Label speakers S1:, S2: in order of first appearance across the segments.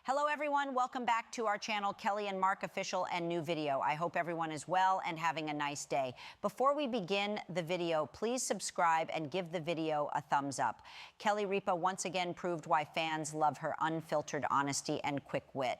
S1: Hello everyone, welcome back to our channel, Kelly and Mark Official and new video. I hope everyone is well and having a nice day. Before we begin the video, please subscribe and give the video a thumbs up. Kelly Ripa once again proved why fans love her unfiltered honesty and quick wit.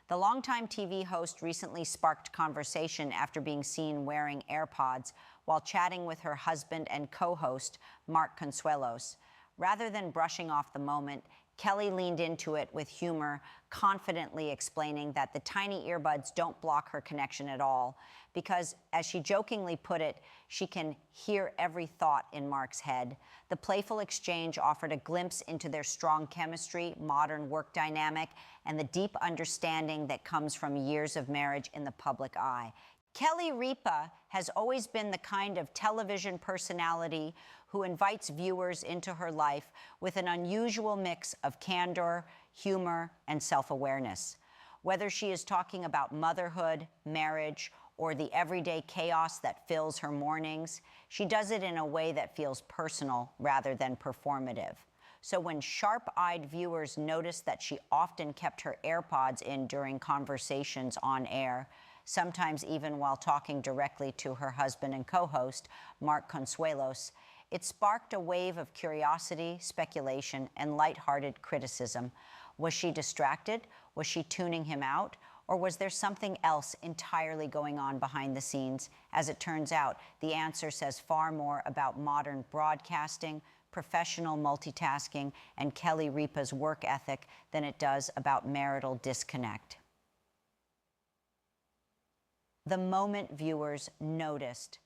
S1: The longtime TV host recently sparked conversation after being seen wearing AirPods while chatting with her husband and co-host, Mark Consuelos. Rather than brushing off the moment, Kelly leaned into it with humor, confidently explaining that the tiny earbuds don't block her connection at all because, as she jokingly put it, she can hear every thought in Mark's head. The playful exchange offered a glimpse into their strong chemistry, modern work dynamic, and the deep understanding that comes from years of marriage in the public eye. Kelly Ripa has always been the kind of television personality who invites viewers into her life with an unusual mix of candor, humor, and self-awareness. Whether she is talking about motherhood, marriage, or the everyday chaos that fills her mornings, she does it in a way that feels personal rather than performative. So when sharp-eyed viewers noticed that she often kept her AirPods in during conversations on air, sometimes even while talking directly to her husband and co-host, Mark Consuelos, it sparked a wave of curiosity, speculation, and lighthearted criticism. Was she distracted? Was she tuning him out? Or was there something else entirely going on behind the scenes? As it turns out, the answer says far more about modern broadcasting, professional multitasking, and Kelly Ripa's work ethic than it does about marital disconnect. The moment viewers noticed.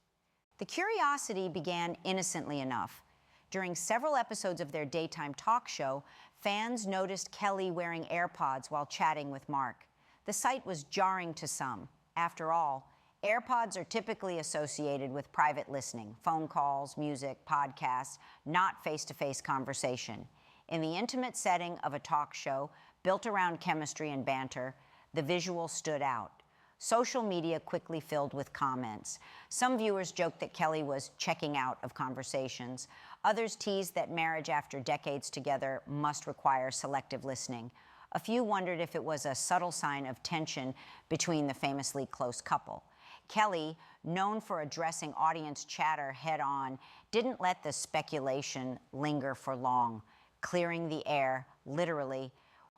S1: The curiosity began innocently enough. During several episodes of their daytime talk show, fans noticed Kelly wearing AirPods while chatting with Mark. The sight was jarring to some. After all, AirPods are typically associated with private listening, phone calls, music, podcasts, not face-to-face conversation. In the intimate setting of a talk show built around chemistry and banter, the visual stood out. Social media quickly filled with comments. Some viewers joked that Kelly was checking out of conversations. Others teased that marriage after decades together must require selective listening. A few wondered if it was a subtle sign of tension between the famously close couple. Kelly, known for addressing audience chatter head-on, didn't let the speculation linger for long, clearing the air, literally.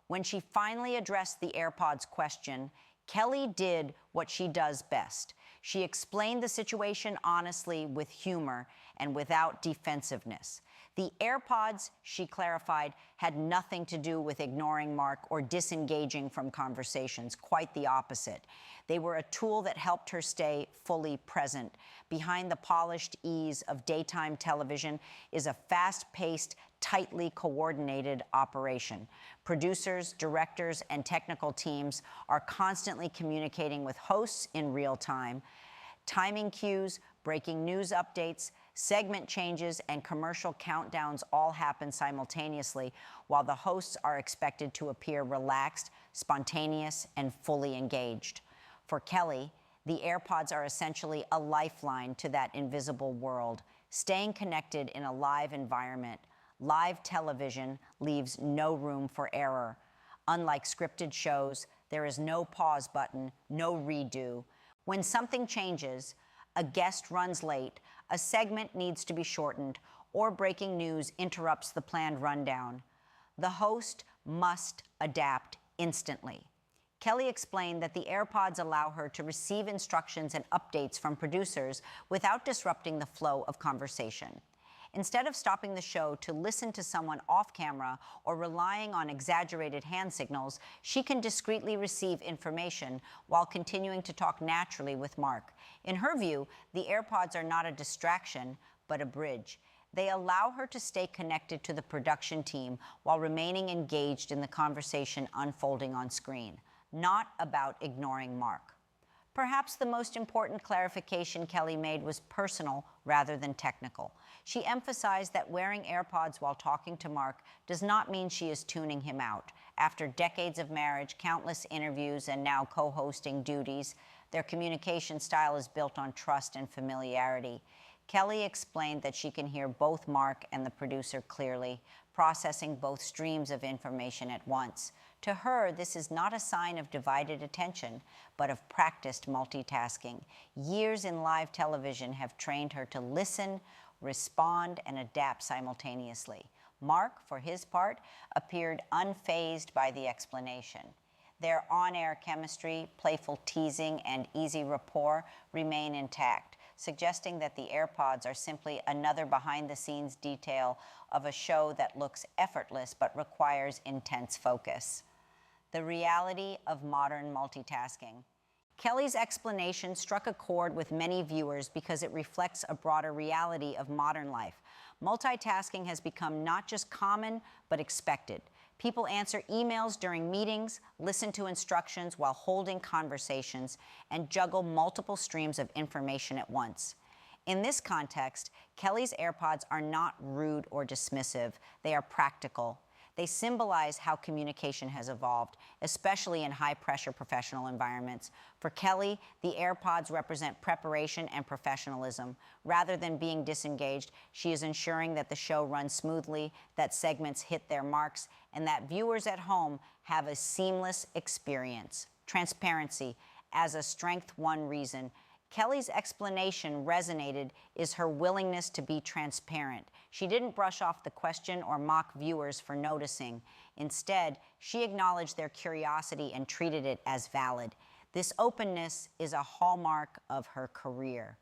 S1: When she finally addressed the AirPods question, Kelly did what she does best. She explained the situation honestly with humor and without defensiveness. The AirPods, she clarified, had nothing to do with ignoring Mark or disengaging from conversations, quite the opposite. They were a tool that helped her stay fully present. Behind the polished ease of daytime television is a fast-paced, tightly coordinated operation. Producers, directors, and technical teams are constantly communicating with hosts in real time. Timing cues, breaking news updates, segment changes, and commercial countdowns all happen simultaneously, while the hosts are expected to appear relaxed, spontaneous, and fully engaged. For Kelly, the AirPods are essentially a lifeline to that invisible world. Staying connected in a live environment, live television leaves no room for error. Unlike scripted shows, there is no pause button, no redo. When something changes, a guest runs late, a segment needs to be shortened, or breaking news interrupts the planned rundown, the host must adapt instantly. Kelly explained that the AirPods allow her to receive instructions and updates from producers without disrupting the flow of conversation. Instead of stopping the show to listen to someone off camera or relying on exaggerated hand signals, she can discreetly receive information while continuing to talk naturally with Mark. In her view, the AirPods are not a distraction, but a bridge. They allow her to stay connected to the production team while remaining engaged in the conversation unfolding on screen. Not about ignoring Mark. Perhaps the most important clarification Kelly made was personal rather than technical. She emphasized that wearing AirPods while talking to Mark does not mean she is tuning him out. After decades of marriage, countless interviews, and now co-hosting duties, their communication style is built on trust and familiarity. Kelly explained that she can hear both Mark and the producer clearly, processing both streams of information at once. To her, this is not a sign of divided attention, but of practiced multitasking. Years in live television have trained her to listen, respond, and adapt simultaneously. Mark, for his part, appeared unfazed by the explanation. Their on-air chemistry, playful teasing, and easy rapport remain intact, suggesting that the AirPods are simply another behind-the-scenes detail of a show that looks effortless but requires intense focus. The reality of modern multitasking. Kelly's explanation struck a chord with many viewers because it reflects a broader reality of modern life. Multitasking has become not just common, but expected. People answer emails during meetings, listen to instructions while holding conversations, and juggle multiple streams of information at once. In this context, Kelly's AirPods are not rude or dismissive. They are practical. They symbolize how communication has evolved, especially in high-pressure professional environments. For Kelly, the AirPods represent preparation and professionalism. Rather than being disengaged, she is ensuring that the show runs smoothly, that segments hit their marks, and that viewers at home have a seamless experience. Transparency as a strength. One reason Kelly's explanation resonated is her willingness to be transparent. She didn't brush off the question or mock viewers for noticing. Instead, she acknowledged their curiosity and treated it as valid. This openness is a hallmark of her career.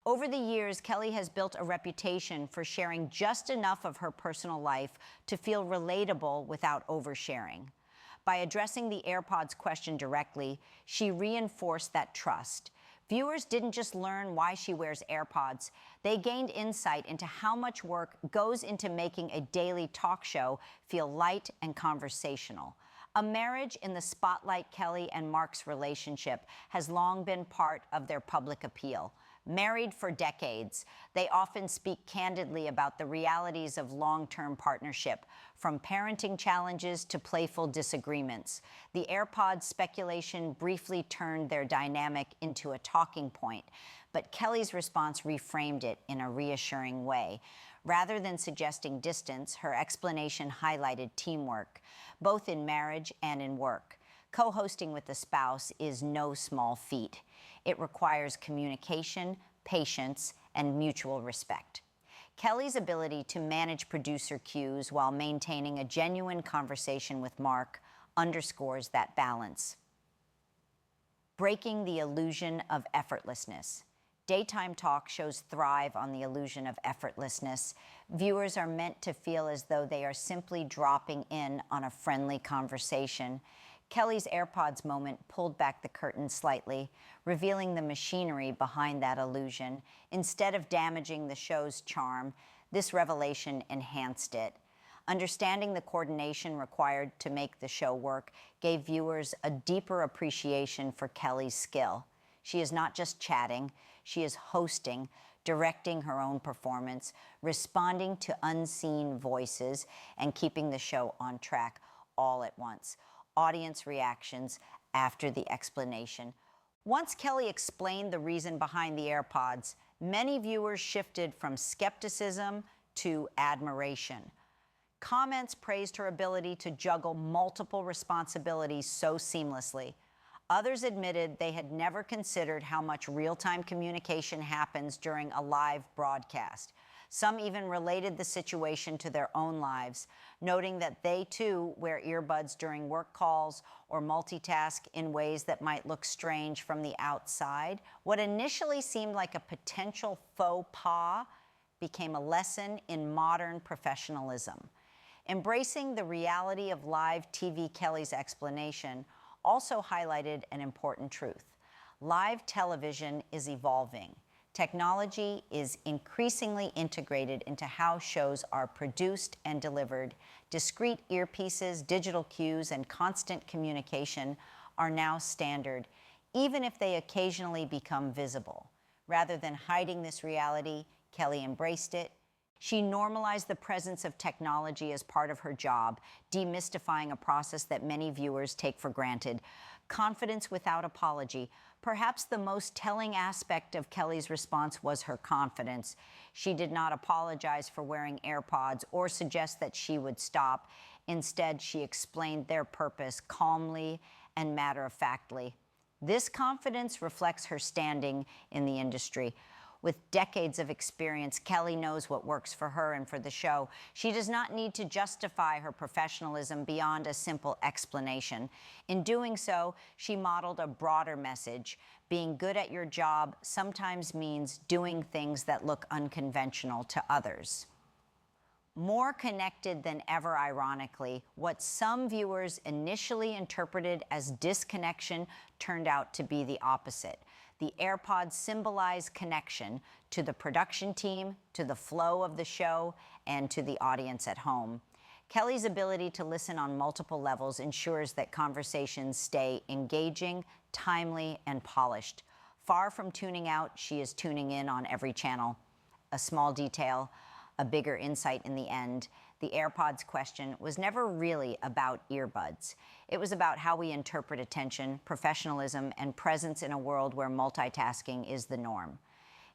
S1: Over the years, Kelly has built a reputation for sharing just enough of her personal life to feel relatable without oversharing. By addressing the AirPods question directly, she reinforced that trust. Viewers didn't just learn why she wears AirPods, they gained insight into how much work goes into making a daily talk show feel light and conversational. A marriage in the spotlight. Kelly and Mark's relationship has long been part of their public appeal. Married for decades, they often speak candidly about the realities of long-term partnership, from parenting challenges to playful disagreements. The AirPods speculation briefly turned their dynamic into a talking point, but Kelly's response reframed it in a reassuring way. Rather than suggesting distance, her explanation highlighted teamwork, both in marriage and in work. Co-hosting with a spouse is no small feat. It requires communication, patience, and mutual respect. Kelly's ability to manage producer cues while maintaining a genuine conversation with Mark underscores that balance. Breaking the illusion of effortlessness. Daytime talk shows thrive on the illusion of effortlessness. Viewers are meant to feel as though they are simply dropping in on a friendly conversation. Kelly's AirPods moment pulled back the curtain slightly, revealing the machinery behind that illusion. Instead of damaging the show's charm, this revelation enhanced it. Understanding the coordination required to make the show work gave viewers a deeper appreciation for Kelly's skill. She is not just chatting, she is hosting, directing her own performance, responding to unseen voices, and keeping the show on track all at once. Audience reactions after the explanation. Once Kelly explained the reason behind the AirPods, many viewers shifted from skepticism to admiration. Comments praised her ability to juggle multiple responsibilities so seamlessly. Others admitted they had never considered how much real-time communication happens during a live broadcast. Some even related the situation to their own lives, noting that they too wear earbuds during work calls or multitask in ways that might look strange from the outside. What initially seemed like a potential faux pas became a lesson in modern professionalism. Embracing the reality of live TV, Kelly's explanation also highlighted an important truth. Live television is evolving. Technology is increasingly integrated into how shows are produced and delivered. Discrete earpieces, digital cues, and constant communication are now standard, even if they occasionally become visible. Rather than hiding this reality, Kelly embraced it. She normalized the presence of technology as part of her job, demystifying a process that many viewers take for granted. Confidence without apology. Perhaps the most telling aspect of Kelly's response was her confidence. She did not apologize for wearing AirPods or suggest that she would stop. Instead, she explained their purpose calmly and matter-of-factly. This confidence reflects her standing in the industry. With decades of experience, Kelly knows what works for her and for the show. She does not need to justify her professionalism beyond a simple explanation. In doing so, she modeled a broader message. Being good at your job sometimes means doing things that look unconventional to others. More connected than ever, ironically, what some viewers initially interpreted as disconnection turned out to be the opposite. The AirPods symbolize connection to the production team, to the flow of the show, and to the audience at home. Kelly's ability to listen on multiple levels ensures that conversations stay engaging, timely, and polished. Far from tuning out, she is tuning in on every channel. A small detail, a bigger insight in the end. The AirPods question was never really about earbuds. It was about how we interpret attention, professionalism, and presence in a world where multitasking is the norm.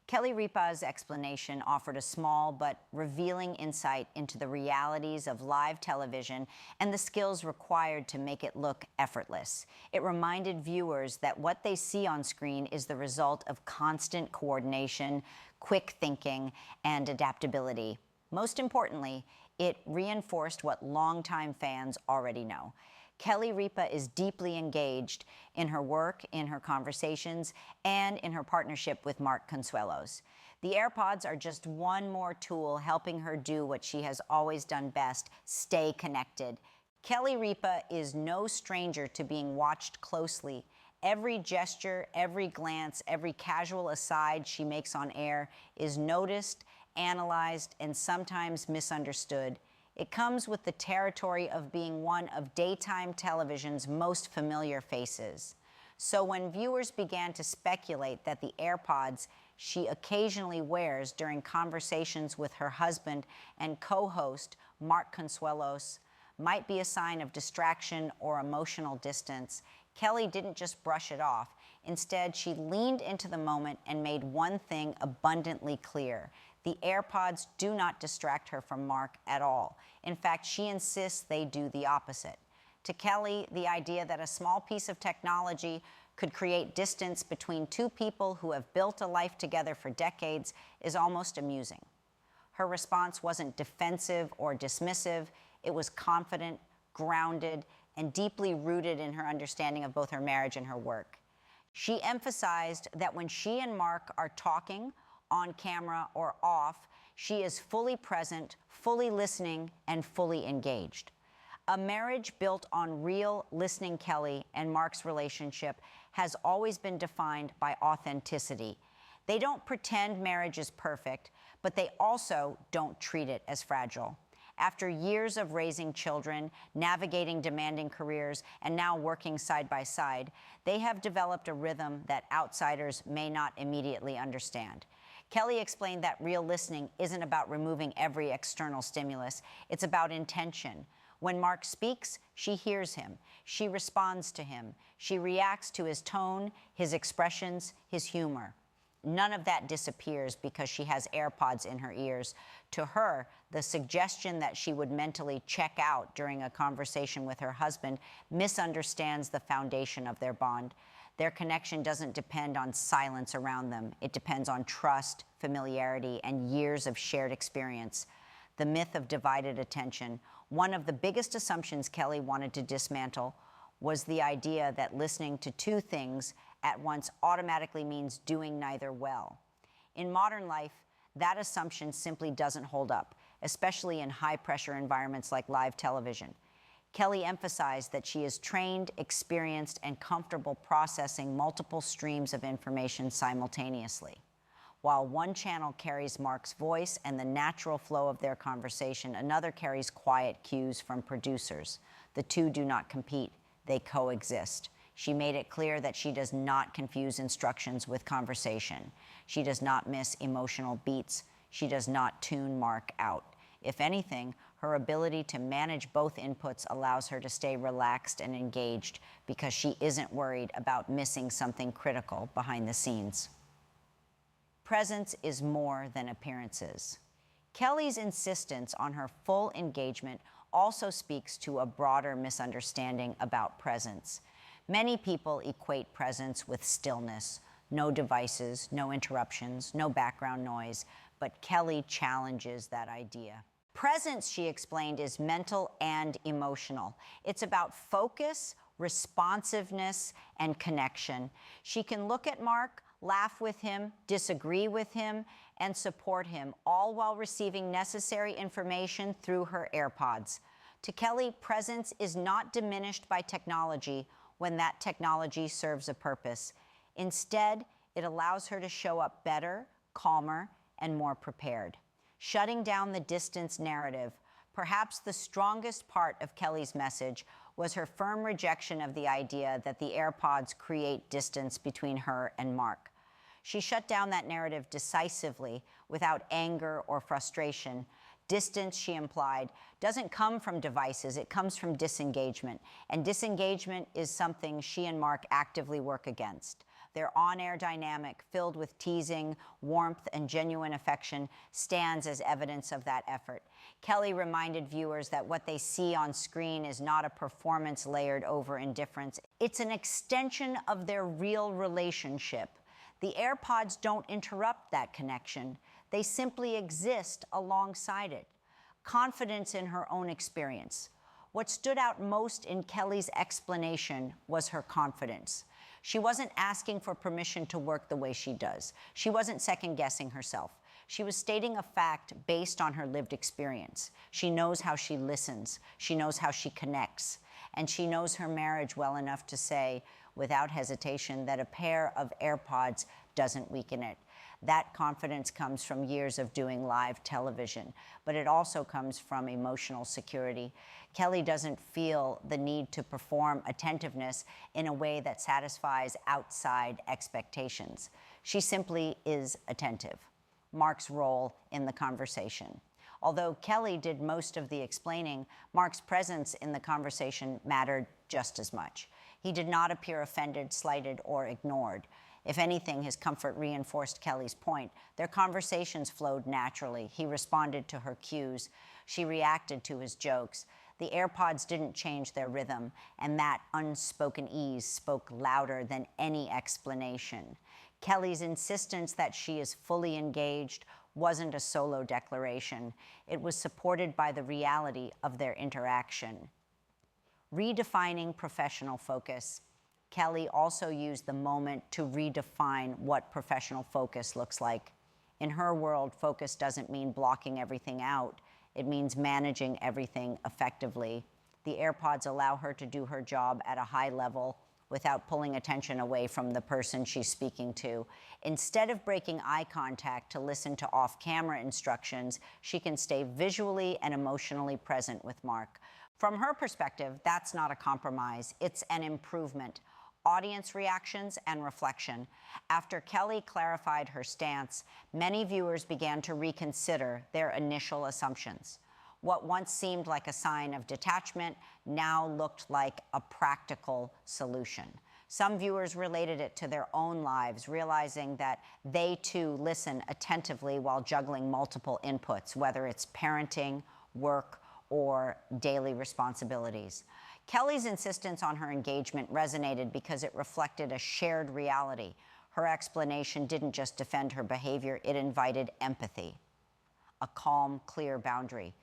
S1: Kelly Ripa's explanation offered a small but revealing insight into the realities of live television and the skills required to make it look effortless. It reminded viewers that what they see on screen is the result of constant coordination, quick thinking, and adaptability. Most importantly, it reinforced what longtime fans already know. Kelly Ripa is deeply engaged in her work, in her conversations, and in her partnership with Mark Consuelos. The AirPods are just one more tool helping her do what she has always done best, stay connected. Kelly Ripa is no stranger to being watched closely. Every gesture, every glance, every casual aside she makes on air is noticed, analyzed, and sometimes misunderstood. It comes with the territory of being one of daytime television's most familiar faces. So when viewers began to speculate that the AirPods she occasionally wears during conversations with her husband and co-host Mark Consuelos might be a sign of distraction or emotional distance, Kelly didn't just brush it off. Instead, she leaned into the moment and made one thing abundantly clear. The AirPods do not distract her from Mark at all. In fact, she insists they do the opposite. To Kelly, the idea that a small piece of technology could create distance between two people who have built a life together for decades is almost amusing. Her response wasn't defensive or dismissive. It was confident, grounded, and deeply rooted in her understanding of both her marriage and her work. She emphasized that when she and Mark are talking, on camera or off, she is fully present, fully listening, and fully engaged. A marriage built on real listening Kelly and Mark's relationship has always been defined by authenticity. They don't pretend marriage is perfect, but they also don't treat it as fragile. After years of raising children, navigating demanding careers, and now working side by side, they have developed a rhythm that outsiders may not immediately understand. Kelly explained that real listening isn't about removing every external stimulus. It's about intention. When Mark speaks, she hears him. She responds to him. She reacts to his tone, his expressions, his humor. None of that disappears because she has AirPods in her ears. To her, the suggestion that she would mentally check out during a conversation with her husband misunderstands the foundation of their bond. Their connection doesn't depend on silence around them. It depends on trust, familiarity, and years of shared experience. The myth of divided attention. One of the biggest assumptions Kelly wanted to dismantle was the idea that listening to two things at once automatically means doing neither well. In modern life, that assumption simply doesn't hold up, especially in high-pressure environments like live television. Kelly emphasized that she is trained, experienced, and comfortable processing multiple streams of information simultaneously. While one channel carries Mark's voice and the natural flow of their conversation, another carries quiet cues from producers. The two do not compete, they coexist. She made it clear that she does not confuse instructions with conversation. She does not miss emotional beats. She does not tune Mark out. If anything, her ability to manage both inputs allows her to stay relaxed and engaged because she isn't worried about missing something critical behind the scenes. Presence is more than appearances. Kelly's insistence on her full engagement also speaks to a broader misunderstanding about presence. Many people equate presence with stillness, no devices, no interruptions, no background noise, but Kelly challenges that idea. Presence, she explained, is mental and emotional. It's about focus, responsiveness, and connection. She can look at Mark, laugh with him, disagree with him, and support him, all while receiving necessary information through her AirPods. To Kelly, presence is not diminished by technology when that technology serves a purpose. Instead, it allows her to show up better, calmer, and more prepared. Shutting down the distance narrative, perhaps the strongest part of Kelly's message was her firm rejection of the idea that the AirPods create distance between her and Mark. She shut down that narrative decisively, without anger or frustration. Distance, she implied, doesn't come from devices, it comes from disengagement. And disengagement is something she and Mark actively work against. Their on-air dynamic, filled with teasing, warmth, and genuine affection, stands as evidence of that effort. Kelly reminded viewers that what they see on screen is not a performance layered over indifference. It's an extension of their real relationship. The AirPods don't interrupt that connection. They simply exist alongside it. Confidence in her own experience. What stood out most in Kelly's explanation was her confidence. She wasn't asking for permission to work the way she does. She wasn't second-guessing herself. She was stating a fact based on her lived experience. She knows how she listens. She knows how she connects. And she knows her marriage well enough to say, without hesitation, that a pair of AirPods doesn't weaken it. That confidence comes from years of doing live television, but it also comes from emotional security. Kelly doesn't feel the need to perform attentiveness in a way that satisfies outside expectations. She simply is attentive. Mark's role in the conversation. Although Kelly did most of the explaining, Mark's presence in the conversation mattered just as much. He did not appear offended, slighted, or ignored. If anything, his comfort reinforced Kelly's point. Their conversations flowed naturally. He responded to her cues. She reacted to his jokes. The AirPods didn't change their rhythm, and that unspoken ease spoke louder than any explanation. Kelly's insistence that she is fully engaged wasn't a solo declaration. It was supported by the reality of their interaction. Redefining professional focus. Kelly also used the moment to redefine what professional focus looks like. In her world, focus doesn't mean blocking everything out. It means managing everything effectively. The AirPods allow her to do her job at a high level without pulling attention away from the person she's speaking to. Instead of breaking eye contact to listen to off-camera instructions, she can stay visually and emotionally present with Mark. From her perspective, that's not a compromise, it's an improvement. Audience reactions and reflection. After Kelly clarified her stance, many viewers began to reconsider their initial assumptions. What once seemed like a sign of detachment now looked like a practical solution. Some viewers related it to their own lives, realizing that they too listen attentively while juggling multiple inputs, whether it's parenting, work, or daily responsibilities. Kelly's insistence on her engagement resonated because it reflected a shared reality. Her explanation didn't just defend her behavior, it invited empathy. A calm, clear boundary.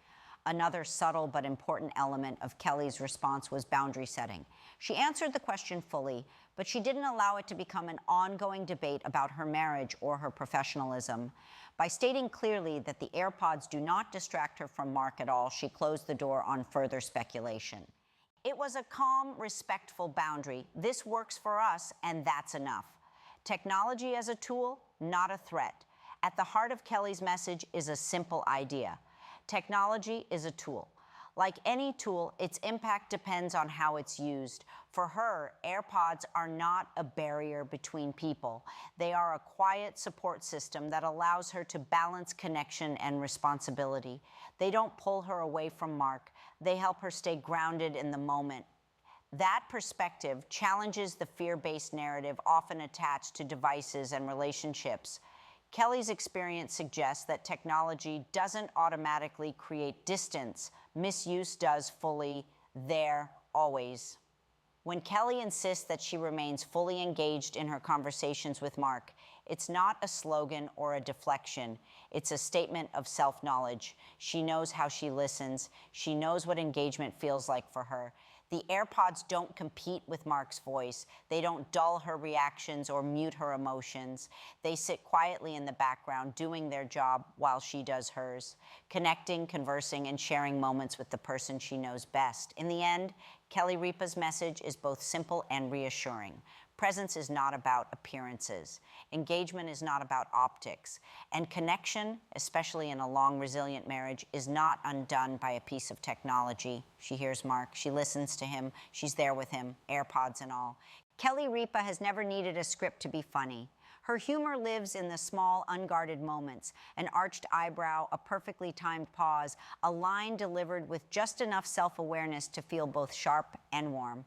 S1: Another subtle but important element of Kelly's response was boundary setting. She answered the question fully, but she didn't allow it to become an ongoing debate about her marriage or her professionalism. By stating clearly that the AirPods do not distract her from Mark at all, she closed the door on further speculation. It was a calm, respectful boundary. This works for us, and that's enough. Technology as a tool, not a threat. At the heart of Kelly's message is a simple idea. Technology is a tool. Like any tool, its impact depends on how it's used. For her, AirPods are not a barrier between people. They are a quiet support system that allows her to balance connection and responsibility. They don't pull her away from Mark. They help her stay grounded in the moment. That perspective challenges the fear-based narrative often attached to devices and relationships. Kelly's experience suggests that technology doesn't automatically create distance. Misuse does fully, there, always. When Kelly insists that she remains fully engaged in her conversations with Mark, it's not a slogan or a deflection. It's a statement of self-knowledge. She knows how she listens. She knows what engagement feels like for her. The AirPods don't compete with Mark's voice. They don't dull her reactions or mute her emotions. They sit quietly in the background, doing their job while she does hers, connecting, conversing, and sharing moments with the person she knows best. In the end, Kelly Ripa's message is both simple and reassuring. Presence is not about appearances. Engagement is not about optics. And connection, especially in a long, resilient marriage, is not undone by a piece of technology. She hears Mark. She listens to him. She's there with him, AirPods and all. Kelly Ripa has never needed a script to be funny. Her humor lives in the small, unguarded moments, an arched eyebrow, a perfectly timed pause, a line delivered with just enough self-awareness to feel both sharp and warm.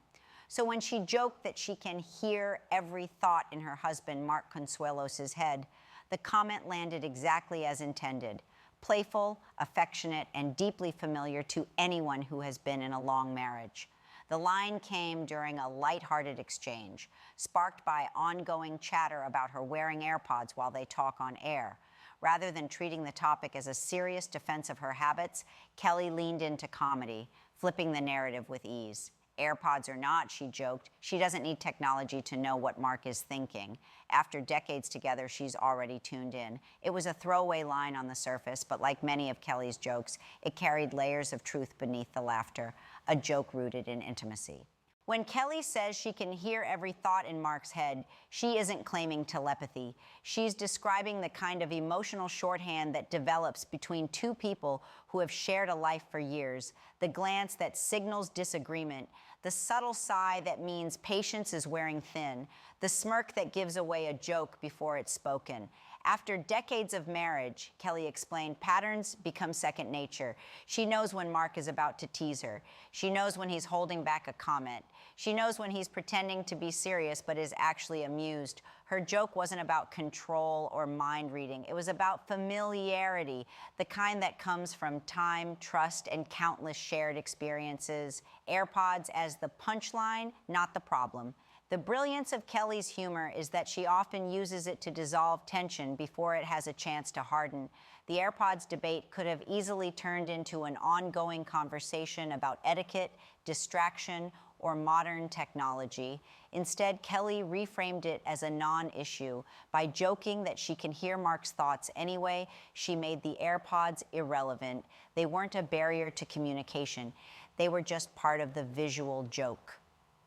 S1: So when she joked that she can hear every thought in her husband, Mark Consuelos' head, the comment landed exactly as intended. Playful, affectionate, and deeply familiar to anyone who has been in a long marriage. The line came during a lighthearted exchange, sparked by ongoing chatter about her wearing AirPods while they talk on air. Rather than treating the topic as a serious defense of her habits, Kelly leaned into comedy, flipping the narrative with ease. AirPods or not, she joked, she doesn't need technology to know what Mark is thinking. After decades together, she's already tuned in. It was a throwaway line on the surface, but like many of Kelly's jokes, it carried layers of truth beneath the laughter, a joke rooted in intimacy. When Kelly says she can hear every thought in Mark's head, she isn't claiming telepathy. She's describing the kind of emotional shorthand that develops between two people who have shared a life for years, the glance that signals disagreement, the subtle sigh that means patience is wearing thin, the smirk that gives away a joke before it's spoken. After decades of marriage, Kelly explained, patterns become second nature. She knows when Mark is about to tease her. She knows when he's holding back a comment. She knows when he's pretending to be serious but is actually amused. Her joke wasn't about control or mind reading. It was about familiarity, the kind that comes from time, trust, and countless shared experiences. AirPods as the punchline, not the problem. The brilliance of Kelly's humor is that she often uses it to dissolve tension before it has a chance to harden. The AirPods debate could have easily turned into an ongoing conversation about etiquette, distraction, or modern technology. Instead, Kelly reframed it as a non-issue. By joking that she can hear Mark's thoughts anyway, she made the AirPods irrelevant. They weren't a barrier to communication. They were just part of the visual joke.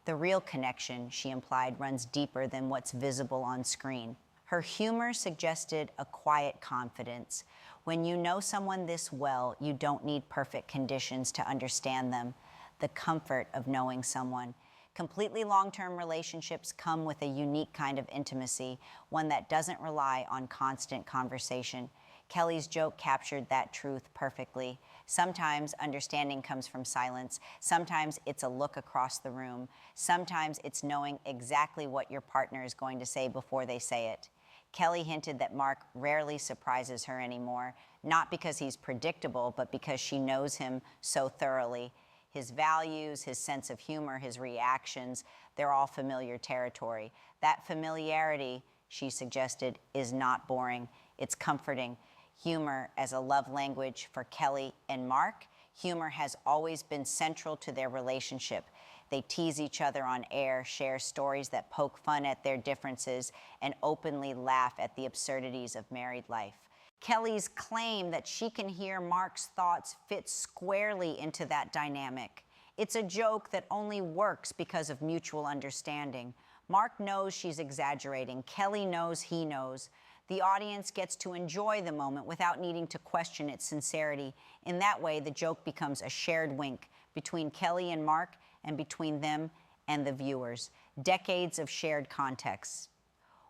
S1: The real connection, she implied, runs deeper than what's visible on screen. Her humor suggested a quiet confidence. When you know someone this well, you don't need perfect conditions to understand them. The comfort of knowing someone. Completely long-term relationships come with a unique kind of intimacy, one that doesn't rely on constant conversation. Kelly's joke captured that truth perfectly. Sometimes understanding comes from silence. Sometimes it's a look across the room. Sometimes it's knowing exactly what your partner is going to say before they say it. Kelly hinted that Mark rarely surprises her anymore, not because he's predictable, but because she knows him so thoroughly. His values, his sense of humor, his reactions, they're all familiar territory. That familiarity, she suggested, is not boring. It's comforting. Humor as a love language for Kelly and Mark. Humor has always been central to their relationship. They tease each other on air, share stories that poke fun at their differences, and openly laugh at the absurdities of married life. Kelly's claim that she can hear Mark's thoughts fits squarely into that dynamic. It's a joke that only works because of mutual understanding. Mark knows she's exaggerating. Kelly knows he knows. The audience gets to enjoy the moment without needing to question its sincerity. In that way, the joke becomes a shared wink between Kelly and Mark and between them and the viewers. Decades of shared context.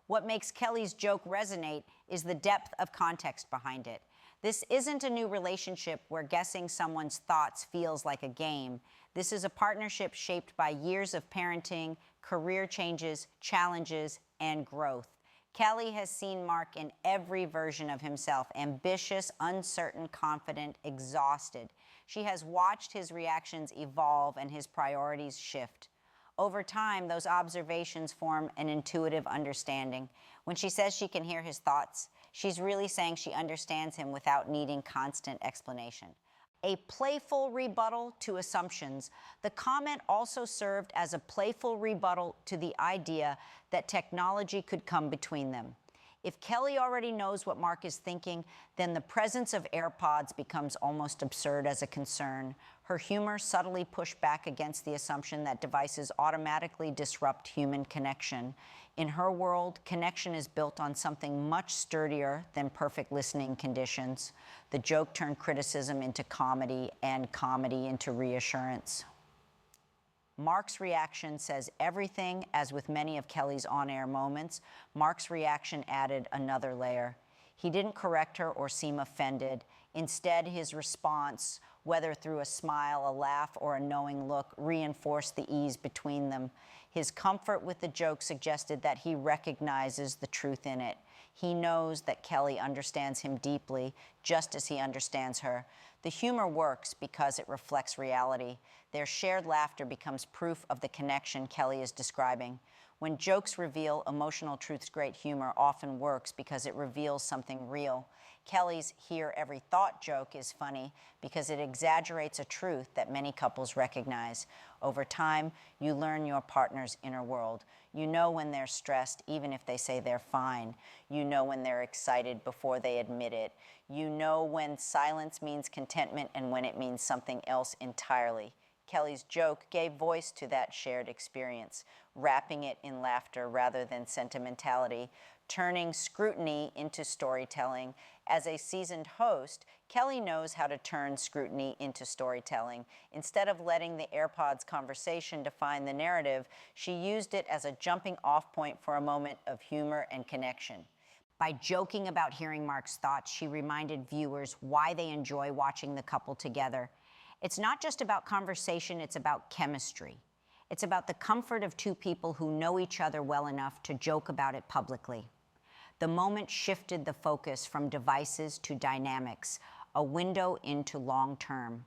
S1: What makes Kelly's joke resonate is the depth of context behind it. This isn't a new relationship where guessing someone's thoughts feels like a game. This is a partnership shaped by years of parenting, career changes, challenges, and growth. Kelly has seen Mark in every version of himself: ambitious, uncertain, confident, exhausted. She has watched his reactions evolve and his priorities shift. Over time, those observations form an intuitive understanding. When she says she can hear his thoughts, she's really saying she understands him without needing constant explanation. A playful rebuttal to assumptions. The comment also served as a playful rebuttal to the idea that technology could come between them. If Kelly already knows what Mark is thinking, then the presence of AirPods becomes almost absurd as a concern. Her humor subtly pushed back against the assumption that devices automatically disrupt human connection. In her world, connection is built on something much sturdier than perfect listening conditions. The joke turned criticism into comedy and comedy into reassurance. Mark's reaction says everything. As with many of Kelly's on-air moments, Mark's reaction added another layer. He didn't correct her or seem offended. Instead, his response, whether through a smile, a laugh, or a knowing look, reinforced the ease between them. His comfort with the joke suggested that he recognizes the truth in it. He knows that Kelly understands him deeply, just as he understands her. The humor works because it reflects reality. Their shared laughter becomes proof of the connection Kelly is describing. When jokes reveal emotional truths, great humor often works because it reveals something real. Kelly's "hear every thought" joke is funny because it exaggerates a truth that many couples recognize. Over time, you learn your partner's inner world. You know when they're stressed, even if they say they're fine. You know when they're excited before they admit it. You know when silence means contentment and when it means something else entirely. Kelly's joke gave voice to that shared experience, wrapping it in laughter rather than sentimentality, turning scrutiny into storytelling. As a seasoned host, Kelly knows how to turn scrutiny into storytelling. Instead of letting the AirPods conversation define the narrative, she used it as a jumping-off point for a moment of humor and connection. By joking about hearing Mark's thoughts, she reminded viewers why they enjoy watching the couple together. It's not just about conversation, it's about chemistry. It's about the comfort of two people who know each other well enough to joke about it publicly. The moment shifted the focus from devices to dynamics, a window into long-term.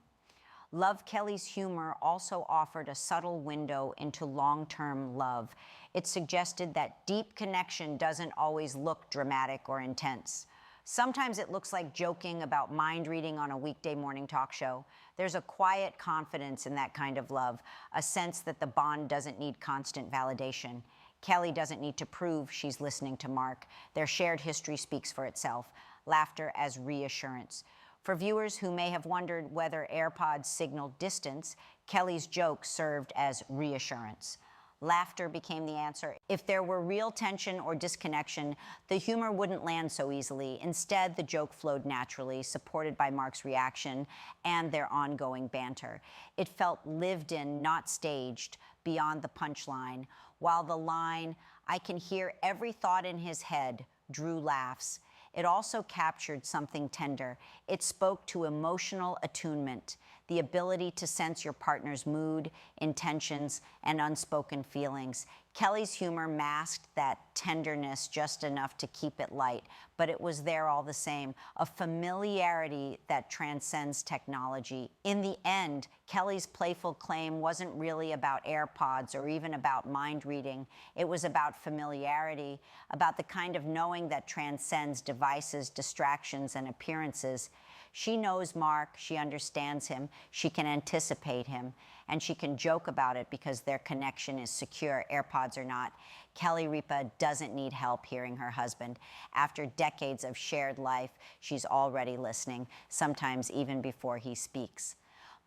S1: Love Kelly's humor also offered a subtle window into long-term love. It suggested that deep connection doesn't always look dramatic or intense. Sometimes it looks like joking about mind reading on a weekday morning talk show. There's a quiet confidence in that kind of love, a sense that the bond doesn't need constant validation. Kelly doesn't need to prove she's listening to Mark. Their shared history speaks for itself. Laughter as reassurance. For viewers who may have wondered whether AirPods signaled distance, Kelly's joke served as reassurance. Laughter became the answer. If there were real tension or disconnection, the humor wouldn't land so easily. Instead, the joke flowed naturally, supported by Mark's reaction and their ongoing banter. It felt lived in, not staged, beyond the punchline, while the line, "I can hear every thought in his head," drew laughs. It also captured something tender. It spoke to emotional attunement, the ability to sense your partner's mood, intentions, and unspoken feelings. Kelly's humor masked that tenderness just enough to keep it light, but it was there all the same, a familiarity that transcends technology. In the end, Kelly's playful claim wasn't really about AirPods or even about mind reading. It was about familiarity, about the kind of knowing that transcends devices, distractions, and appearances. She knows Mark, she understands him, she can anticipate him, and she can joke about it because their connection is secure, AirPods or not. Kelly Ripa doesn't need help hearing her husband. After decades of shared life, she's already listening, sometimes even before he speaks.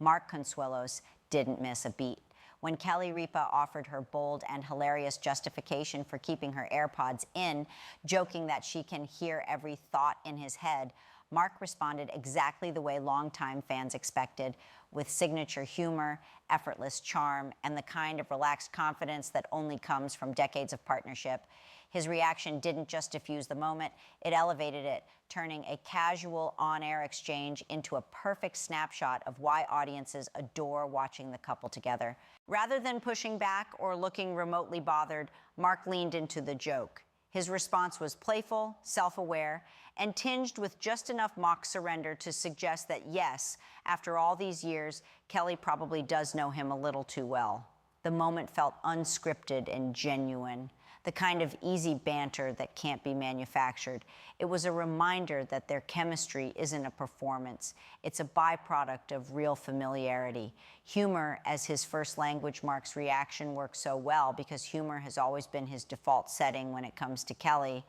S1: Mark Consuelos didn't miss a beat. When Kelly Ripa offered her bold and hilarious justification for keeping her AirPods in, joking that she can hear every thought in his head, Mark responded exactly the way longtime fans expected, with signature humor, effortless charm, and the kind of relaxed confidence that only comes from decades of partnership. His reaction didn't just diffuse the moment, it elevated it, turning a casual on-air exchange into a perfect snapshot of why audiences adore watching the couple together. Rather than pushing back or looking remotely bothered, Mark leaned into the joke. His response was playful, self-aware, and tinged with just enough mock surrender to suggest that yes, after all these years, Kelly probably does know him a little too well. The moment felt unscripted and genuine, the kind of easy banter that can't be manufactured. It was a reminder that their chemistry isn't a performance. It's a byproduct of real familiarity. Humor as his first language, Mark's reaction works so well because humor has always been his default setting when it comes to Kelly.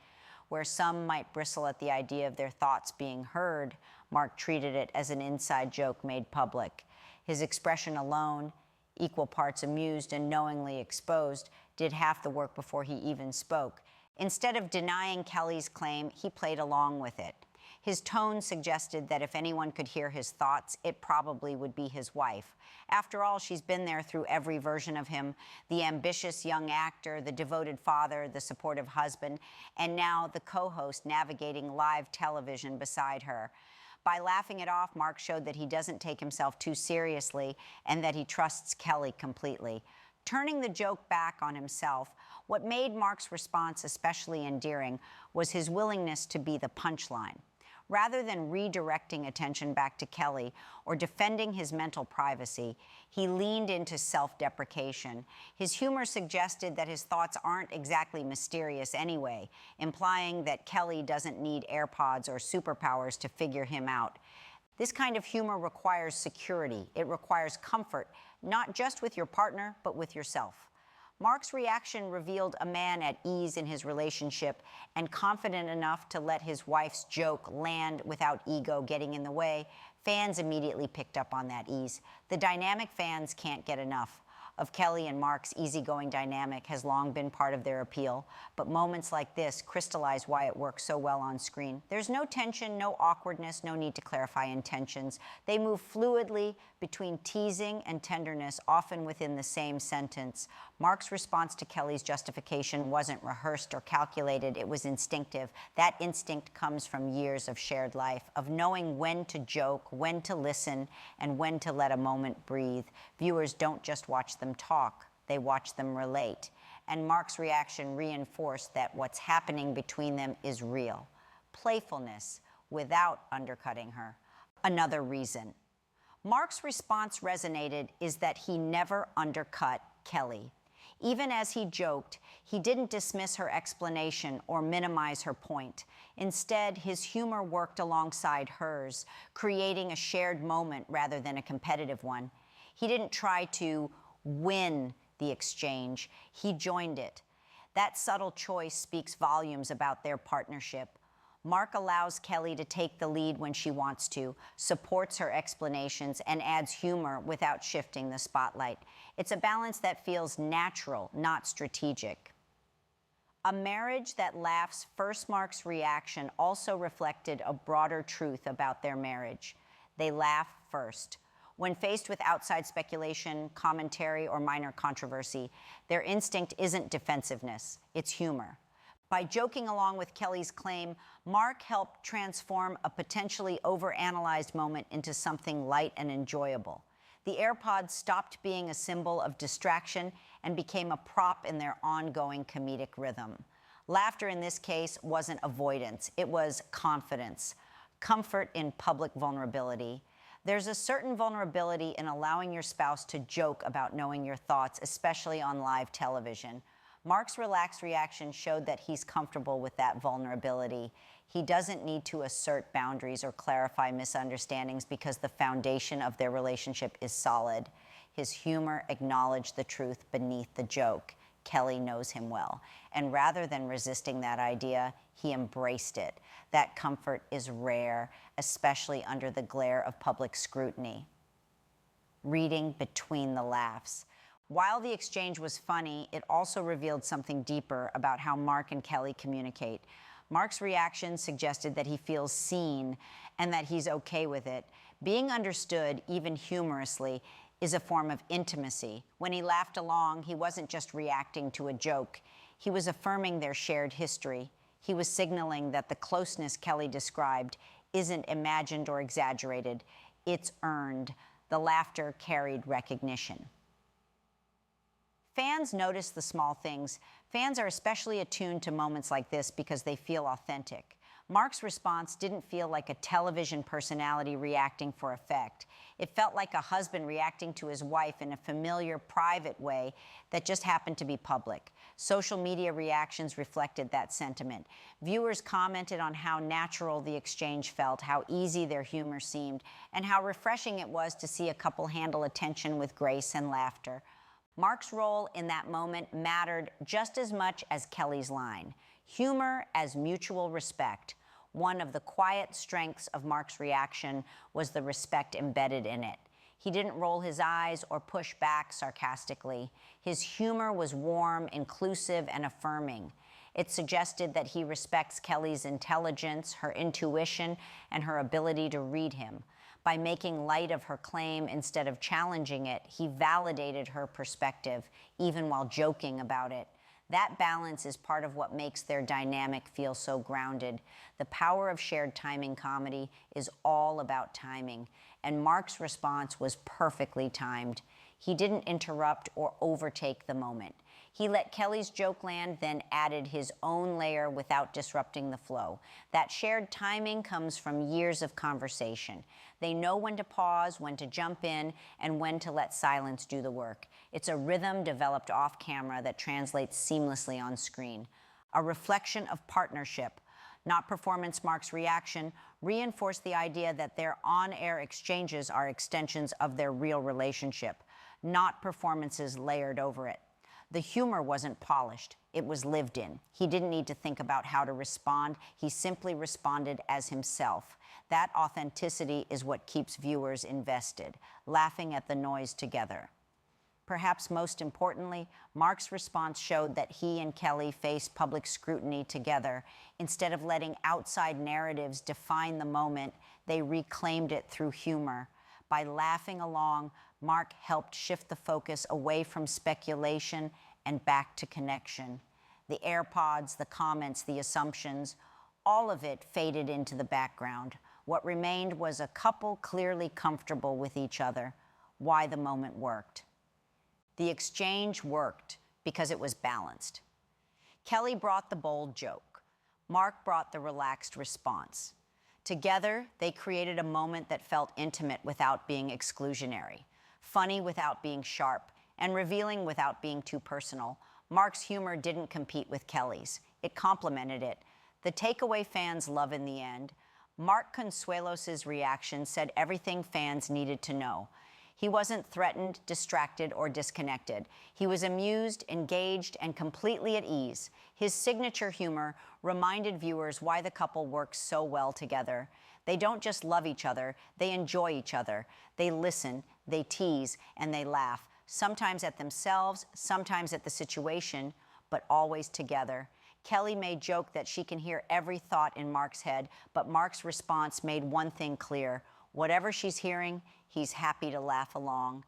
S1: Where some might bristle at the idea of their thoughts being heard, Mark treated it as an inside joke made public. His expression alone, equal parts amused and knowingly exposed, did half the work before he even spoke. Instead of denying Kelly's claim, he played along with it. His tone suggested that if anyone could hear his thoughts, it probably would be his wife. After all, she's been there through every version of him, the ambitious young actor, the devoted father, the supportive husband, and now the co-host navigating live television beside her. By laughing it off, Mark showed that he doesn't take himself too seriously and that he trusts Kelly completely. Turning the joke back on himself, what made Mark's response especially endearing was his willingness to be the punchline. Rather than redirecting attention back to Kelly or defending his mental privacy, he leaned into self-deprecation. His humor suggested that his thoughts aren't exactly mysterious anyway, implying that Kelly doesn't need AirPods or superpowers to figure him out. This kind of humor requires security. It requires comfort, not just with your partner, but with yourself. Mark's reaction revealed a man at ease in his relationship and confident enough to let his wife's joke land without ego getting in the way. Fans immediately picked up on that ease. The dynamic fans can't get enough of Kelly and Mark's easygoing dynamic has long been part of their appeal, but moments like this crystallize why it works so well on screen. There's no tension, no awkwardness, no need to clarify intentions. They move fluidly between teasing and tenderness, often within the same sentence. Mark's response to Kelly's justification wasn't rehearsed or calculated, it was instinctive. That instinct comes from years of shared life, of knowing when to joke, when to listen, and when to let a moment breathe. Viewers don't just watch them talk, they watch them relate. And Mark's reaction reinforced that what's happening between them is real. Playfulness without undercutting her. Another reason Mark's response resonated is that he never undercut Kelly. Even as he joked, he didn't dismiss her explanation or minimize her point. Instead, his humor worked alongside hers, creating a shared moment rather than a competitive one. He didn't try to win the exchange, he joined it. That subtle choice speaks volumes about their partnership. Mark allows Kelly to take the lead when she wants to, supports her explanations, and adds humor without shifting the spotlight. It's a balance that feels natural, not strategic. A marriage that laughs first. Mark's reaction also reflected a broader truth about their marriage. They laugh first. When faced with outside speculation, commentary, or minor controversy, their instinct isn't defensiveness, it's humor. By joking along with Kelly's claim, Mark helped transform a potentially overanalyzed moment into something light and enjoyable. The AirPods stopped being a symbol of distraction and became a prop in their ongoing comedic rhythm. Laughter in this case wasn't avoidance, it was confidence, comfort in public vulnerability. There's a certain vulnerability in allowing your spouse to joke about knowing your thoughts, especially on live television. Mark's relaxed reaction showed that he's comfortable with that vulnerability. He doesn't need to assert boundaries or clarify misunderstandings because the foundation of their relationship is solid. His humor acknowledged the truth beneath the joke. Kelly knows him well. And rather than resisting that idea, he embraced it. That comfort is rare, especially under the glare of public scrutiny. Reading between the laughs. While the exchange was funny, it also revealed something deeper about how Mark and Kelly communicate. Mark's reaction suggested that he feels seen and that he's okay with it. Being understood, even humorously, is a form of intimacy. When he laughed along, he wasn't just reacting to a joke. He was affirming their shared history. He was signaling that the closeness Kelly described isn't imagined or exaggerated. It's earned. The laughter carried recognition. Fans noticed the small things. Fans are especially attuned to moments like this because they feel authentic. Mark's response didn't feel like a television personality reacting for effect. It felt like a husband reacting to his wife in a familiar, private way that just happened to be public. Social media reactions reflected that sentiment. Viewers commented on how natural the exchange felt, how easy their humor seemed, and how refreshing it was to see a couple handle attention with grace and laughter. Mark's role in that moment mattered just as much as Kelly's line. Humor as mutual respect. One of the quiet strengths of Mark's reaction was the respect embedded in it. He didn't roll his eyes or push back sarcastically. His humor was warm, inclusive, and affirming. It suggested that he respects Kelly's intelligence, her intuition, and her ability to read him. By making light of her claim instead of challenging it, he validated her perspective, even while joking about it. That balance is part of what makes their dynamic feel so grounded. The power of shared timing comedy is all about timing, and Mark's response was perfectly timed. He didn't interrupt or overtake the moment. He let Kelly's joke land, then added his own layer without disrupting the flow. That shared timing comes from years of conversation. They know when to pause, when to jump in, and when to let silence do the work. It's a rhythm developed off camera that translates seamlessly on screen. A reflection of partnership, not performance. Mark's reaction reinforced the idea that their on-air exchanges are extensions of their real relationship, not performances layered over it. The humor wasn't polished, it was lived in. He didn't need to think about how to respond, he simply responded as himself. That authenticity is what keeps viewers invested, laughing at the noise together. Perhaps most importantly, Mark's response showed that he and Kelly faced public scrutiny together. Instead of letting outside narratives define the moment, they reclaimed it through humor. By laughing along, Mark helped shift the focus away from speculation and back to connection. The AirPods, the comments, the assumptions, all of it faded into the background. What remained was a couple clearly comfortable with each other. Why the moment worked. The exchange worked because it was balanced. Kelly brought the bold joke. Mark brought the relaxed response. Together, they created a moment that felt intimate without being exclusionary, funny without being sharp, and revealing without being too personal. Mark's humor didn't compete with Kelly's. It complemented it. The takeaway fans love in the end. Mark Consuelos' reaction said everything fans needed to know. He wasn't threatened, distracted, or disconnected. He was amused, engaged, and completely at ease. His signature humor reminded viewers why the couple works so well together. They don't just love each other, they enjoy each other. They listen, they tease, and they laugh, sometimes at themselves, sometimes at the situation, but always together. Kelly may joke that she can hear every thought in Mark's head, but Mark's response made one thing clear. Whatever she's hearing, he's happy to laugh along.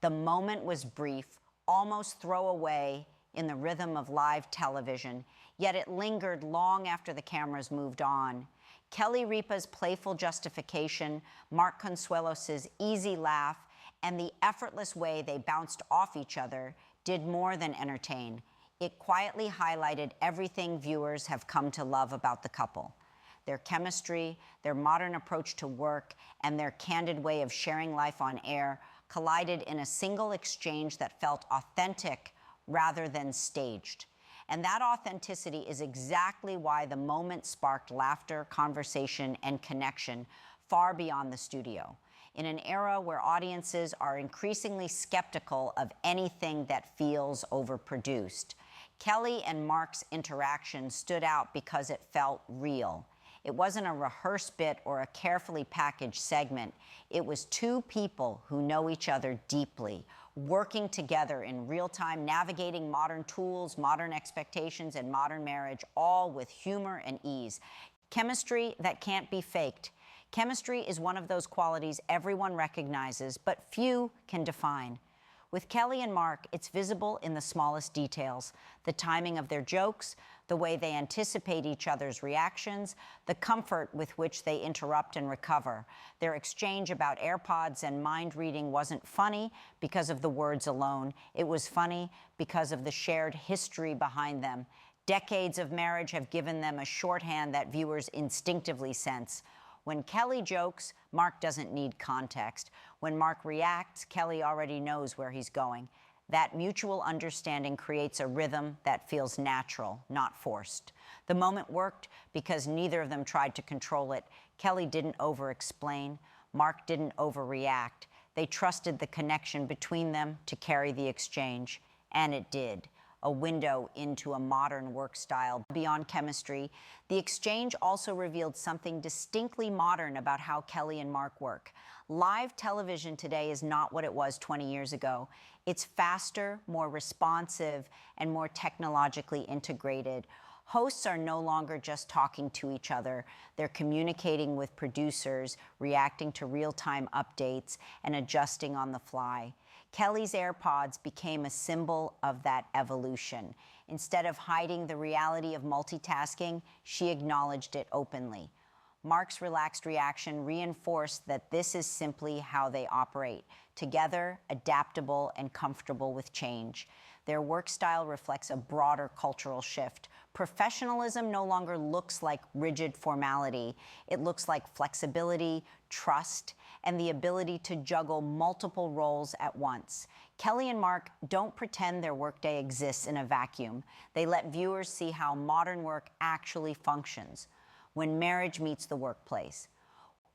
S1: The moment was brief, almost throwaway in the rhythm of live television, yet it lingered long after the cameras moved on. Kelly Ripa's playful justification, Mark Consuelos' easy laugh, and the effortless way they bounced off each other did more than entertain. It quietly highlighted everything viewers have come to love about the couple. Their chemistry, their modern approach to work, and their candid way of sharing life on air collided in a single exchange that felt authentic rather than staged. And that authenticity is exactly why the moment sparked laughter, conversation, and connection far beyond the studio. In an era where audiences are increasingly skeptical of anything that feels overproduced, Kelly and Mark's interaction stood out because it felt real. It wasn't a rehearsed bit or a carefully packaged segment. It was two people who know each other deeply, working together in real time, navigating modern tools, modern expectations, and modern marriage, all with humor and ease. Chemistry that can't be faked. Chemistry is one of those qualities everyone recognizes, but few can define. With Kelly and Mark, it's visible in the smallest details: the timing of their jokes, the way they anticipate each other's reactions, the comfort with which they interrupt and recover. Their exchange about AirPods and mind reading wasn't funny because of the words alone. It was funny because of the shared history behind them. Decades of marriage have given them a shorthand that viewers instinctively sense. When Kelly jokes, Mark doesn't need context. When Mark reacts, Kelly already knows where he's going. That mutual understanding creates a rhythm that feels natural, not forced. The moment worked because neither of them tried to control it. Kelly didn't over-explain. Mark didn't overreact. They trusted the connection between them to carry the exchange, and it did. A window into a modern work style. Beyond chemistry, the exchange also revealed something distinctly modern about how Kelly and Mark work. Live television today is not what it was 20 years ago. It's faster, more responsive, and more technologically integrated. Hosts are no longer just talking to each other. They're communicating with producers, reacting to real-time updates, and adjusting on the fly. Kelly's AirPods became a symbol of that evolution. Instead of hiding the reality of multitasking, she acknowledged it openly. Mark's relaxed reaction reinforced that this is simply how they operate, together, adaptable, and comfortable with change. Their work style reflects a broader cultural shift. Professionalism no longer looks like rigid formality. It looks like flexibility, trust, and the ability to juggle multiple roles at once. Kelly and Mark don't pretend their workday exists in a vacuum. They let viewers see how modern work actually functions when marriage meets the workplace.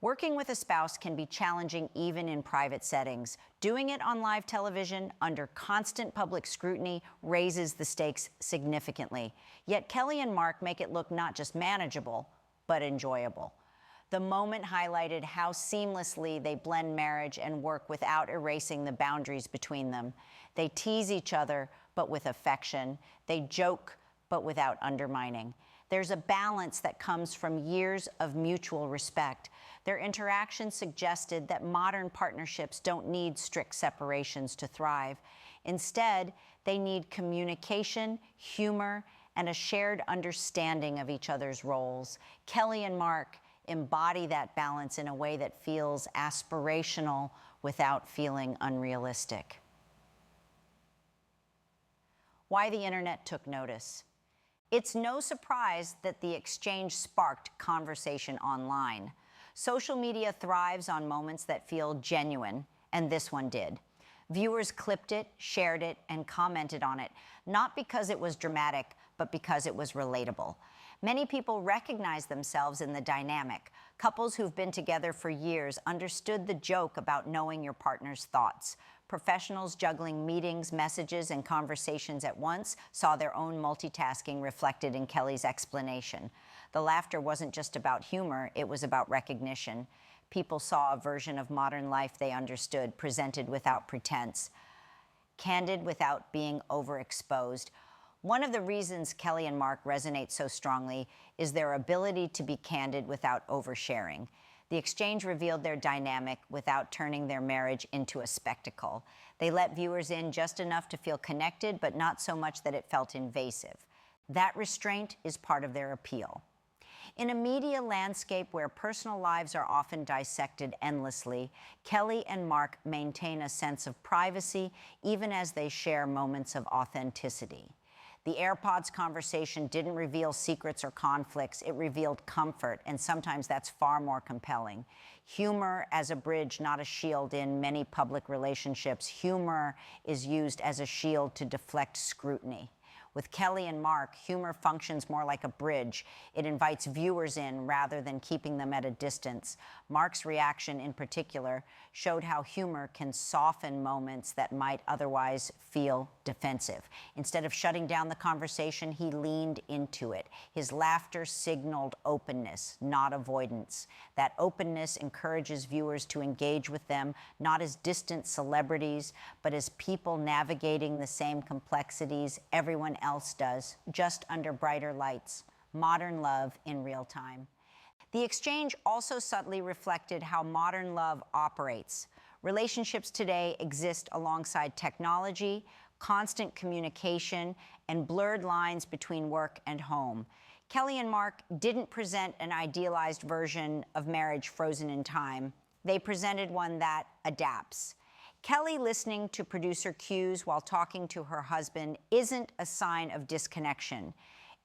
S1: Working with a spouse can be challenging even in private settings. Doing it on live television under constant public scrutiny raises the stakes significantly. Yet Kelly and Mark make it look not just manageable, but enjoyable. The moment highlighted how seamlessly they blend marriage and work without erasing the boundaries between them. They tease each other, but with affection. They joke, but without undermining. There's a balance that comes from years of mutual respect. Their interaction suggested that modern partnerships don't need strict separations to thrive. Instead, they need communication, humor, and a shared understanding of each other's roles. Kelly and Mark embody that balance in a way that feels aspirational without feeling unrealistic. Why the internet took notice. It's no surprise that the exchange sparked conversation online. Social media thrives on moments that feel genuine, and this one did. Viewers clipped it, shared it, and commented on it, not because it was dramatic, but because it was relatable. Many people recognized themselves in the dynamic. Couples who've been together for years understood the joke about knowing your partner's thoughts. Professionals juggling meetings, messages, and conversations at once saw their own multitasking reflected in Kelly's explanation. The laughter wasn't just about humor, it was about recognition. People saw a version of modern life they understood, presented without pretense, candid without being overexposed. One of the reasons Kelly and Mark resonate so strongly is their ability to be candid without oversharing. The exchange revealed their dynamic without turning their marriage into a spectacle. They let viewers in just enough to feel connected, but not so much that it felt invasive. That restraint is part of their appeal. In a media landscape where personal lives are often dissected endlessly, Kelly and Mark maintain a sense of privacy even as they share moments of authenticity. The AirPods conversation didn't reveal secrets or conflicts, it revealed comfort, and sometimes that's far more compelling. Humor as a bridge, not a shield in many public relationships. Humor is used as a shield to deflect scrutiny. With Kelly and Mark, humor functions more like a bridge. It invites viewers in rather than keeping them at a distance. Mark's reaction in particular showed how humor can soften moments that might otherwise feel defensive. Instead of shutting down the conversation, he leaned into it. His laughter signaled openness, not avoidance. That openness encourages viewers to engage with them, not as distant celebrities, but as people navigating the same complexities everyone else does, just under brighter lights. Modern love in real time. The exchange also subtly reflected how modern love operates. Relationships today exist alongside technology, constant communication, and blurred lines between work and home. Kelly and Mark didn't present an idealized version of marriage frozen in time. They presented one that adapts. Kelly listening to producer cues while talking to her husband isn't a sign of disconnection.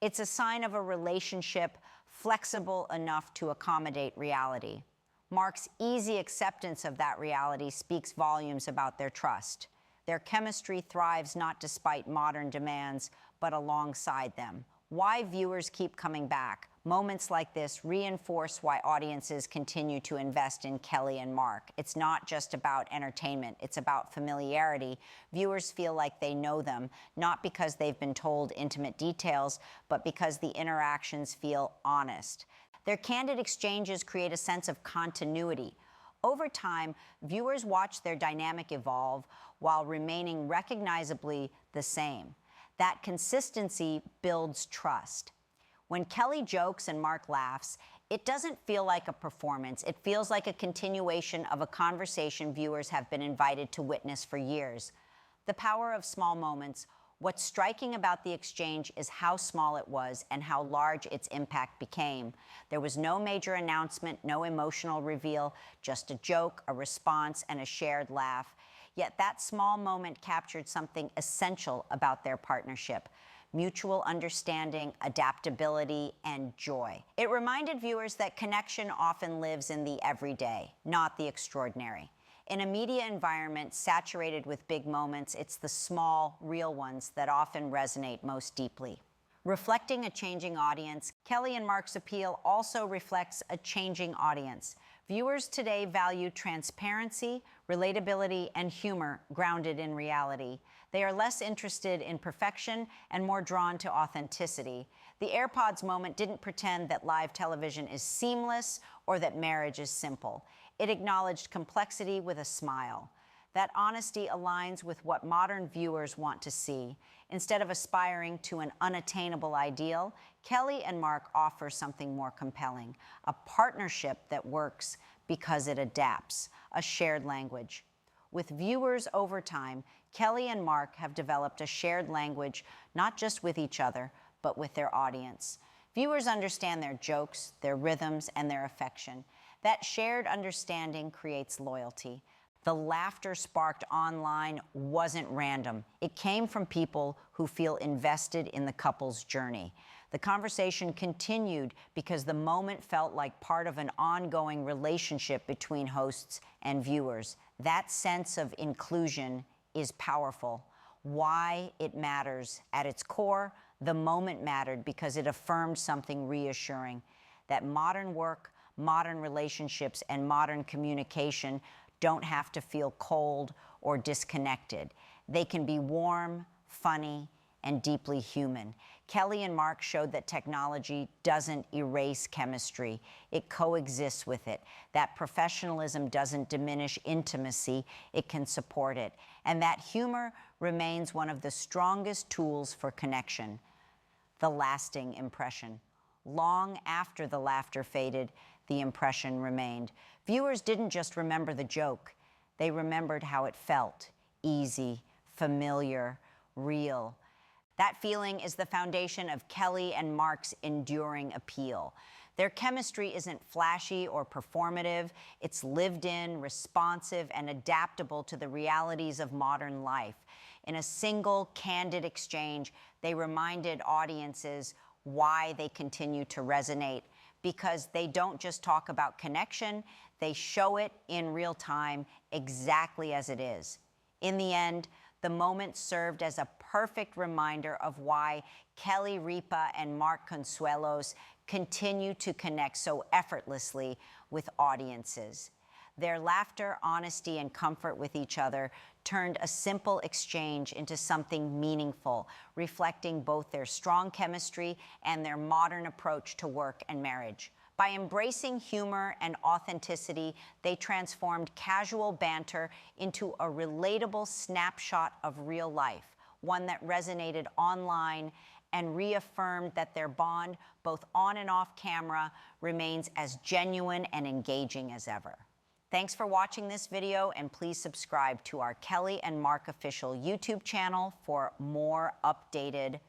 S1: It's a sign of a relationship flexible enough to accommodate reality. Mark's easy acceptance of that reality speaks volumes about their trust. Their chemistry thrives not despite modern demands, but alongside them. Why viewers keep coming back? Moments like this reinforce why audiences continue to invest in Kelly and Mark. It's not just about entertainment, it's about familiarity. Viewers feel like they know them, not because they've been told intimate details, but because the interactions feel honest. Their candid exchanges create a sense of continuity. Over time, viewers watch their dynamic evolve while remaining recognizably the same. That consistency builds trust. When Kelly jokes and Mark laughs, it doesn't feel like a performance. It feels like a continuation of a conversation viewers have been invited to witness for years. The power of small moments. What's striking about the exchange is how small it was and how large its impact became. There was no major announcement, no emotional reveal, just a joke, a response, and a shared laugh. Yet that small moment captured something essential about their partnership: mutual understanding, adaptability, and joy. It reminded viewers that connection often lives in the everyday, not the extraordinary. In a media environment saturated with big moments, it's the small, real ones that often resonate most deeply. Reflecting a changing audience, Kelly and Mark's appeal also reflects a changing audience. Viewers today value transparency, relatability, and humor grounded in reality. They are less interested in perfection and more drawn to authenticity. The AirPods moment didn't pretend that live television is seamless or that marriage is simple. It acknowledged complexity with a smile. That honesty aligns with what modern viewers want to see. Instead of aspiring to an unattainable ideal, Kelly and Mark offer something more compelling: a partnership that works because it adapts, a shared language. With viewers over time, Kelly and Mark have developed a shared language not just with each other, but with their audience. Viewers understand their jokes, their rhythms, and their affection. That shared understanding creates loyalty. The laughter sparked online wasn't random. It came from people who feel invested in the couple's journey. The conversation continued because the moment felt like part of an ongoing relationship between hosts and viewers. That sense of inclusion is powerful. Why it matters. At its core, the moment mattered because it affirmed something reassuring: that modern work, modern relationships, and modern communication don't have to feel cold or disconnected. They can be warm, funny, and deeply human. Kelly and Mark showed that technology doesn't erase chemistry. It coexists with it. That professionalism doesn't diminish intimacy. It can support it. And that humor remains one of the strongest tools for connection: the lasting impression. Long after the laughter faded, the impression remained. Viewers didn't just remember the joke. They remembered how it felt: easy, familiar, real. That feeling is the foundation of Kelly and Mark's enduring appeal. Their chemistry isn't flashy or performative. It's lived in, responsive, and adaptable to the realities of modern life. In a single, candid exchange, they reminded audiences why they continue to resonate: because they don't just talk about connection, they show it in real time, exactly as it is. In the end, the moment served as a perfect reminder of why Kelly Ripa and Mark Consuelos continue to connect so effortlessly with audiences. Their laughter, honesty, and comfort with each other turned a simple exchange into something meaningful, reflecting both their strong chemistry and their modern approach to work and marriage. By embracing humor and authenticity, they transformed casual banter into a relatable snapshot of real life, one that resonated online and reaffirmed that their bond, both on and off camera, remains as genuine and engaging as ever. Thanks for watching this video, and please subscribe to our Kelly and Mark Official YouTube channel for more updated